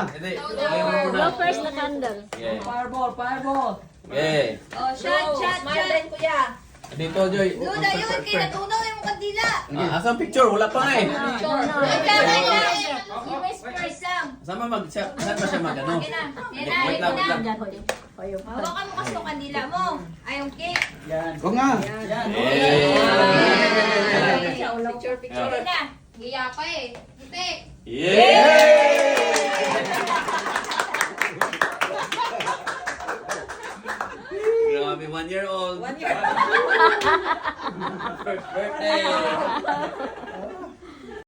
Hindi. Blow first the candle. Yeah. Fireball, fireball. Yeah. Oh, shot. Kuya. Dito, Joy. Luda yun, kinatunaw yung kandila. Asang picture? Wala pa nga eh. First lang. Saan ba siya mag-ano? Wait lang. Hawakan mo kasi yung kandila mo. Ay, yung cake. Oo nga. Picture na. Hiya pa eh. Hindi. Grabe, 1 year old. One year. First birthday.